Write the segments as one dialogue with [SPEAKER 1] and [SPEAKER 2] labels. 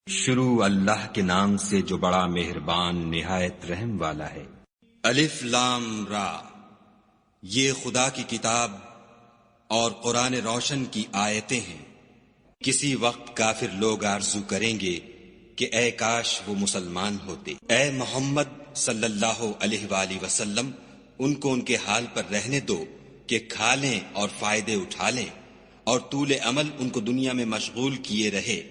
[SPEAKER 1] شروع اللہ کے نام سے جو بڑا مہربان نہایت رحم والا ہے۔ الف لام را، یہ خدا کی کتاب اور قرآن روشن کی آیتیں ہیں۔ کسی وقت کافر لوگ آرزو کریں گے کہ اے کاش وہ مسلمان ہوتے۔ اے محمد صلی اللہ علیہ وآلہ وسلم، ان کو ان کے حال پر رہنے دو کہ کھا لیں اور فائدے اٹھا لیں، اور طول عمل ان کو دنیا میں مشغول کیے رہے۔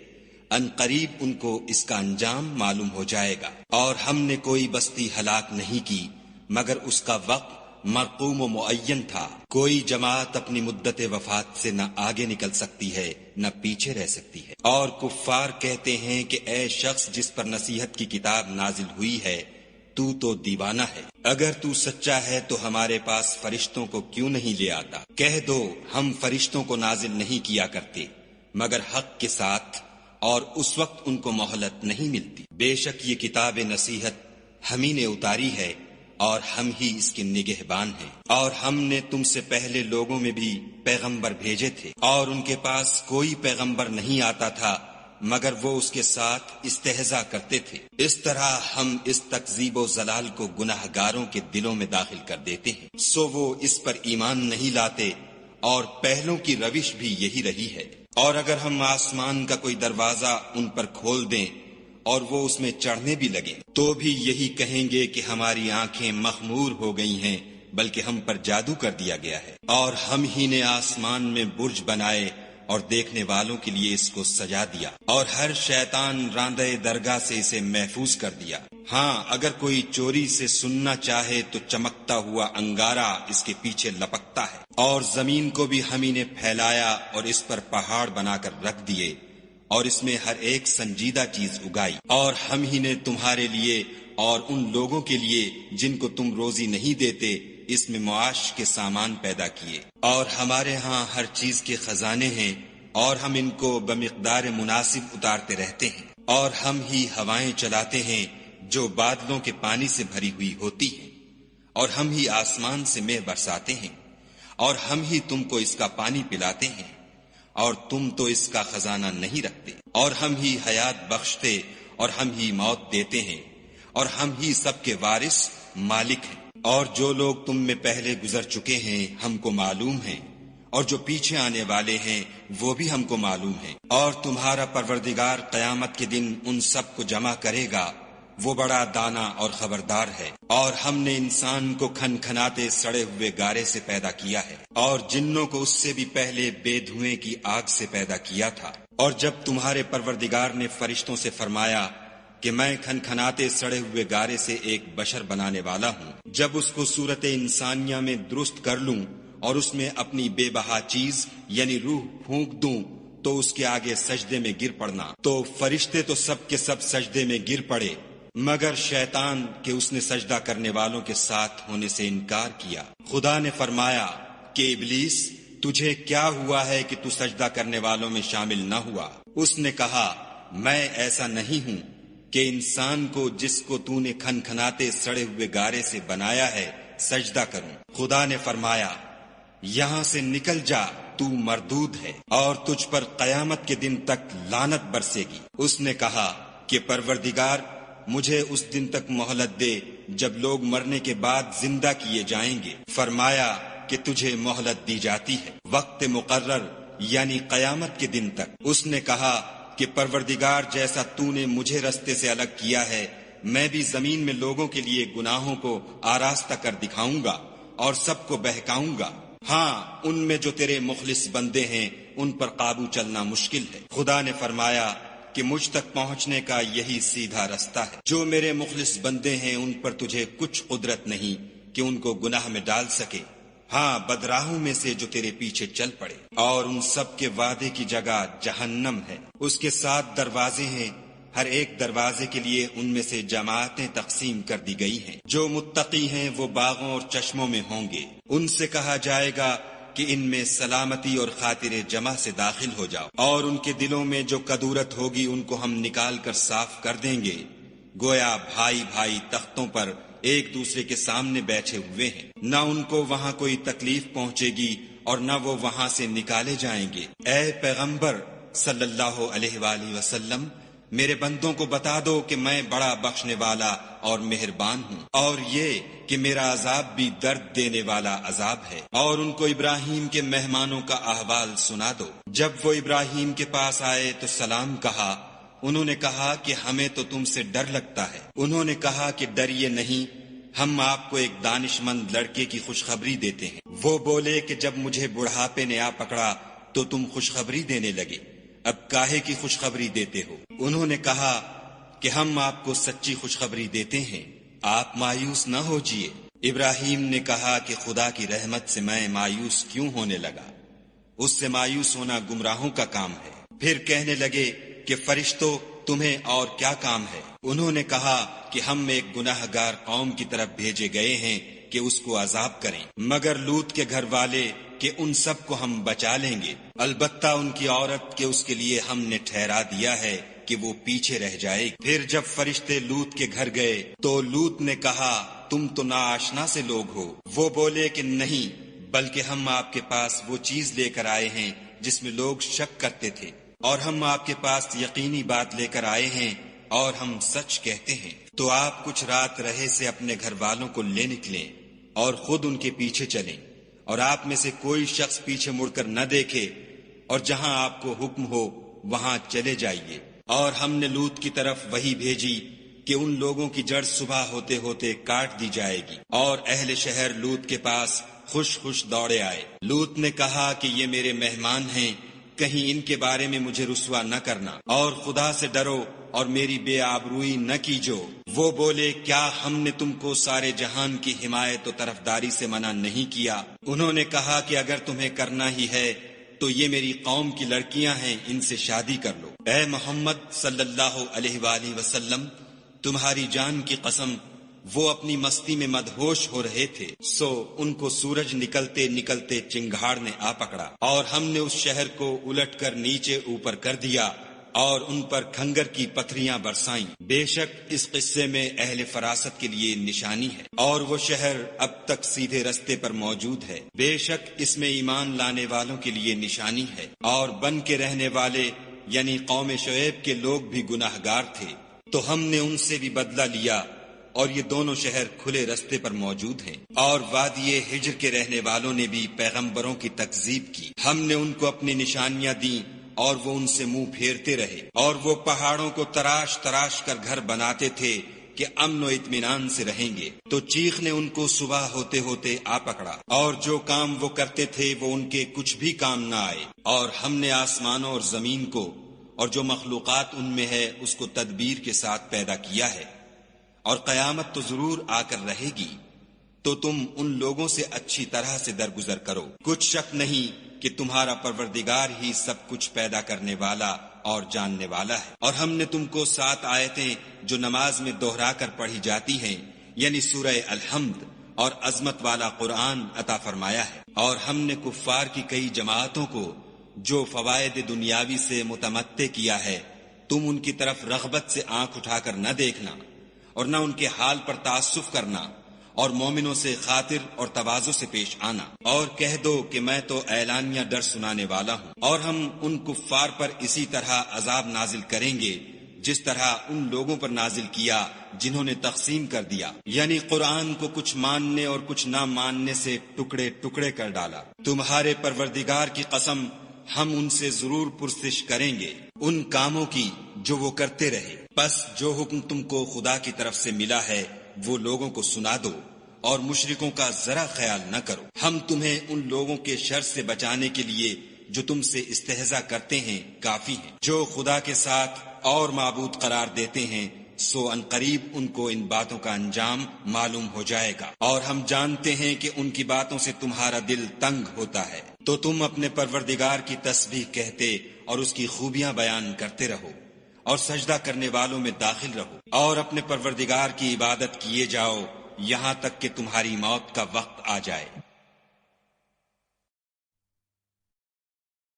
[SPEAKER 1] ان قریب ان کو اس کا انجام معلوم ہو جائے گا۔ اور ہم نے کوئی بستی ہلاک نہیں کی مگر اس کا وقت مرقوم و معین تھا۔ کوئی جماعت اپنی مدت وفات سے نہ آگے نکل سکتی ہے نہ پیچھے رہ سکتی ہے۔ اور کفار کہتے ہیں کہ اے شخص جس پر نصیحت کی کتاب نازل ہوئی ہے، تو دیوانہ ہے۔ اگر تو سچا ہے تو ہمارے پاس فرشتوں کو کیوں نہیں لے آتا؟ کہہ دو ہم فرشتوں کو نازل نہیں کیا کرتے مگر حق کے ساتھ، اور اس وقت ان کو مہلت نہیں ملتی۔ بے شک یہ کتاب نصیحت ہم ہی نے اتاری ہے اور ہم ہی اس کے نگہبان ہیں۔ اور ہم نے تم سے پہلے لوگوں میں بھی پیغمبر بھیجے تھے، اور ان کے پاس کوئی پیغمبر نہیں آتا تھا مگر وہ اس کے ساتھ استہزاء کرتے تھے۔ اس طرح ہم اس تکذیب و ضلال کو گناہ گاروں کے دلوں میں داخل کر دیتے ہیں، سو وہ اس پر ایمان نہیں لاتے، اور پہلوں کی روش بھی یہی رہی ہے۔ اور اگر ہم آسمان کا کوئی دروازہ ان پر کھول دیں اور وہ اس میں چڑھنے بھی لگیں تو بھی یہی کہیں گے کہ ہماری آنکھیں مخمور ہو گئی ہیں، بلکہ ہم پر جادو کر دیا گیا ہے۔ اور ہم ہی نے آسمان میں برج بنائے اور دیکھنے والوں کے لیے اس کو سجا دیا، اور ہر شیطان راندہ درگاہ سے اسے محفوظ کر دیا۔ ہاں اگر کوئی چوری سے سننا چاہے تو چمکتا ہوا انگارہ اس کے پیچھے لپکتا ہے۔ اور زمین کو بھی ہم ہی نے پھیلایا اور اس پر پہاڑ بنا کر رکھ دیے، اور اس میں ہر ایک سنجیدہ چیز اگائی۔ اور ہم ہی نے تمہارے لیے اور ان لوگوں کے لیے جن کو تم روزی نہیں دیتے اس میں معاش کے سامان پیدا کیے۔ اور ہمارے ہاں ہر چیز کے خزانے ہیں، اور ہم ان کو بمقدار مناسب اتارتے رہتے ہیں۔ اور ہم ہی ہوائیں چلاتے ہیں جو بادلوں کے پانی سے بھری ہوئی ہوتی ہیں، اور ہم ہی آسمان سے مے برساتے ہیں، اور ہم ہی تم کو اس کا پانی پلاتے ہیں، اور تم تو اس کا خزانہ نہیں رکھتے۔ اور ہم ہی حیات بخشتے اور ہم ہی موت دیتے ہیں، اور ہم ہی سب کے وارث مالک ہیں۔ اور جو لوگ تم میں پہلے گزر چکے ہیں ہم کو معلوم ہیں، اور جو پیچھے آنے والے ہیں وہ بھی ہم کو معلوم ہیں۔ اور تمہارا پروردگار قیامت کے دن ان سب کو جمع کرے گا، وہ بڑا دانا اور خبردار ہے۔ اور ہم نے انسان کو کھن کھناتے سڑے ہوئے گارے سے پیدا کیا ہے، اور جنوں کو اس سے بھی پہلے بے دھوئیں کی آگ سے پیدا کیا تھا۔ اور جب تمہارے پروردگار نے فرشتوں سے فرمایا کہ میں کھن کھناتے سڑے ہوئے گارے سے ایک بشر بنانے والا ہوں، جب اس کو صورت انسانیہ میں درست کر لوں اور اس میں اپنی بے بہا چیز یعنی روح پھونک دوں تو اس کے آگے سجدے میں گر پڑنا، تو فرشتے تو سب کے سب سجدے میں گر پڑے مگر شیطان کہ اس نے سجدہ کرنے والوں کے ساتھ ہونے سے انکار کیا۔ خدا نے فرمایا کہ ابلیس تجھے کیا ہوا ہے کہ تو سجدہ کرنے والوں میں شامل نہ ہوا؟ اس نے کہا میں ایسا نہیں ہوں کہ انسان کو جس کو تو نے کھن کھناتے سڑے ہوئے گارے سے بنایا ہے سجدہ کروں۔ خدا نے فرمایا یہاں سے نکل جا، تو مردود ہے، اور تجھ پر قیامت کے دن تک لعنت برسے گی۔ اس نے کہا کہ پروردگار مجھے اس دن تک مہلت دے جب لوگ مرنے کے بعد زندہ کیے جائیں گے۔ فرمایا کہ تجھے مہلت دی جاتی ہے وقت مقرر یعنی قیامت کے دن تک۔ اس نے کہا کہ پروردگار جیسا تو نے مجھے رستے سے الگ کیا ہے میں بھی زمین میں لوگوں کے لیے گناہوں کو آراستہ کر دکھاؤں گا اور سب کو بہکاؤں گا۔ ہاں ان میں جو تیرے مخلص بندے ہیں ان پر قابو چلنا مشکل ہے۔ خدا نے فرمایا کہ مجھ تک پہنچنے کا یہی سیدھا رستہ ہے۔ جو میرے مخلص بندے ہیں ان پر تجھے کچھ قدرت نہیں کہ ان کو گناہ میں ڈال سکے، ہاں بدراہوں میں سے جو تیرے پیچھے چل پڑے۔ اور ان سب کے وعدے کی جگہ جہنم ہے، اس کے 7 دروازے ہیں، ہر ایک دروازے کے لیے ان میں سے جماعتیں تقسیم کر دی گئی ہیں۔ جو متقی ہیں وہ باغوں اور چشموں میں ہوں گے، ان سے کہا جائے گا کہ ان میں سلامتی اور خاطر جمع سے داخل ہو جاؤ، اور ان کے دلوں میں جو کدورت ہوگی ان کو ہم نکال کر صاف کر دیں گے، گویا بھائی بھائی تختوں پر ایک دوسرے کے سامنے بیٹھے ہوئے ہیں، نہ ان کو وہاں کوئی تکلیف پہنچے گی اور نہ وہ وہاں سے نکالے جائیں گے۔ اے پیغمبر صلی اللہ علیہ وآلہ وسلم، میرے بندوں کو بتا دو کہ میں بڑا بخشنے والا اور مہربان ہوں، اور یہ کہ میرا عذاب بھی درد دینے والا عذاب ہے۔ اور ان کو ابراہیم کے مہمانوں کا احوال سنا دو۔ جب وہ ابراہیم کے پاس آئے تو سلام کہا۔ انہوں نے کہا کہ ہمیں تو تم سے ڈر لگتا ہے۔ انہوں نے کہا کہ ڈریے نہیں، ہم آپ کو ایک دانش مند لڑکے کی خوشخبری دیتے ہیں۔ وہ بولے کہ جب مجھے بڑھاپے نے آ پکڑا تو تم خوشخبری دینے لگے، اب کاہے کی خوشخبری دیتے ہو؟ انہوں نے کہا کہ ہم آپ کو سچی خوشخبری دیتے ہیں، آپ مایوس نہ ہوجیے۔ ابراہیم نے کہا کہ خدا کی رحمت سے میں مایوس کیوں ہونے لگا؟ اس سے مایوس ہونا گمراہوں کا کام ہے۔ پھر کہنے لگے کہ فرشتوں تمہیں اور کیا کام ہے؟ انہوں نے کہا کہ ہم ایک گناہ گار قوم کی طرف بھیجے گئے ہیں کہ اس کو عذاب کریں، مگر لوط کے گھر والے کہ ان سب کو ہم بچا لیں گے، البتہ ان کی عورت کہ اس کے لیے ہم نے ٹھہرا دیا ہے کہ وہ پیچھے رہ جائے گی۔ پھر جب فرشتے لوط کے گھر گئے تو لوط نے کہا تم تو ناآشنا سے لوگ ہو۔ وہ بولے کہ نہیں، بلکہ ہم آپ کے پاس وہ چیز لے کر آئے ہیں جس میں لوگ شک کرتے تھے، اور ہم آپ کے پاس یقینی بات لے کر آئے ہیں اور ہم سچ کہتے ہیں۔ تو آپ کچھ رات رہے سے اپنے گھر والوں کو لے نکلیں اور خود ان کے پیچھے چلیں، اور آپ میں سے کوئی شخص پیچھے مڑ کر نہ دیکھے، اور جہاں آپ کو حکم ہو وہاں چلے جائیے۔ اور ہم نے لوط کی طرف وحی بھیجی کہ ان لوگوں کی جڑ صبح ہوتے ہوتے کاٹ دی جائے گی، اور اہل شہر لوط کے پاس خوش خوش دوڑے آئے۔ لوط نے کہا کہ یہ میرے مہمان ہیں، کہیں ان کے بارے میں مجھے رسوا نہ کرنا، اور خدا سے ڈرو اور میری بے آبروئی نہ کیجو۔ وہ بولے کیا ہم نے تم کو سارے جہان کی حمایت و طرفداری سے منع نہیں کیا؟ انہوں نے کہا کہ اگر تمہیں کرنا ہی ہے تو یہ میری قوم کی لڑکیاں ہیں، ان سے شادی کر لو۔ اے محمد صلی اللہ علیہ وآلہ وسلم، تمہاری جان کی قسم وہ اپنی مستی میں مدہوش ہو رہے تھے، سو ان کو سورج نکلتے نکلتے چنگھاڑ نے آ پکڑا، اور ہم نے اس شہر کو الٹ کر نیچے اوپر کر دیا اور ان پر کھنگر کی پتھریاں برسائیں۔ بے شک اس قصے میں اہل فراست کے لیے نشانی ہے، اور وہ شہر اب تک سیدھے رستے پر موجود ہے۔ بے شک اس میں ایمان لانے والوں کے لیے نشانی ہے، اور بن کے رہنے والے یعنی قوم شعیب کے لوگ بھی گناہ گار تھے، تو ہم نے ان سے بھی بدلہ لیا، اور یہ دونوں شہر کھلے رستے پر موجود ہیں۔ اور وادی ہجر کے رہنے والوں نے بھی پیغمبروں کی تکذیب کی، ہم نے ان کو اپنی نشانیاں دیں اور وہ ان سے منہ پھیرتے رہے، اور وہ پہاڑوں کو تراش تراش کر گھر بناتے تھے کہ امن و اطمینان سے رہیں گے، تو چیخ نے ان کو صبح ہوتے ہوتے آ پکڑا، اور جو کام وہ کرتے تھے وہ ان کے کچھ بھی کام نہ آئے۔ اور ہم نے آسمانوں اور زمین کو اور جو مخلوقات ان میں ہے اس کو تدبیر کے ساتھ پیدا کیا ہے، اور قیامت تو ضرور آ کر رہے گی، تو تم ان لوگوں سے اچھی طرح سے درگزر کرو۔ کچھ شک نہیں کہ تمہارا پروردگار ہی سب کچھ پیدا کرنے والا اور جاننے والا ہے۔ اور ہم نے تم کو 7 آیتیں جو نماز میں دہرا کر پڑھی جاتی ہیں، یعنی سورہ الحمد اور عظمت والا قرآن عطا فرمایا ہے، اور ہم نے کفار کی کئی جماعتوں کو جو فوائد دنیاوی سے متمتع کیا ہے، تم ان کی طرف رغبت سے آنکھ اٹھا کر نہ دیکھنا، اور نہ ان کے حال پر تعصف کرنا، اور مومنوں سے خاطر اور تواضع سے پیش آنا، اور کہہ دو کہ میں تو اعلانیہ ڈر سنانے والا ہوں، اور ہم ان کفار پر اسی طرح عذاب نازل کریں گے جس طرح ان لوگوں پر نازل کیا جنہوں نے تقسیم کر دیا، یعنی قرآن کو کچھ ماننے اور کچھ نہ ماننے سے ٹکڑے ٹکڑے کر ڈالا۔ تمہارے پروردگار کی قسم ہم ان سے ضرور پرسش کریں گے ان کاموں کی جو وہ کرتے رہے، پس جو حکم تم کو خدا کی طرف سے ملا ہے وہ لوگوں کو سنا دو، اور مشرکوں کا ذرا خیال نہ کرو۔ ہم تمہیں ان لوگوں کے شر سے بچانے کے لیے جو تم سے استہزاء کرتے ہیں کافی ہیں، جو خدا کے ساتھ اور معبود قرار دیتے ہیں، سو ان قریب ان کو ان باتوں کا انجام معلوم ہو جائے گا، اور ہم جانتے ہیں کہ ان کی باتوں سے تمہارا دل تنگ ہوتا ہے، تو تم اپنے پروردگار کی تسبیح کہتے اور اس کی خوبیاں بیان کرتے رہو، اور سجدہ کرنے والوں میں داخل رہو، اور اپنے پروردگار کی عبادت کیے جاؤ یہاں تک کہ تمہاری موت کا وقت آ جائے۔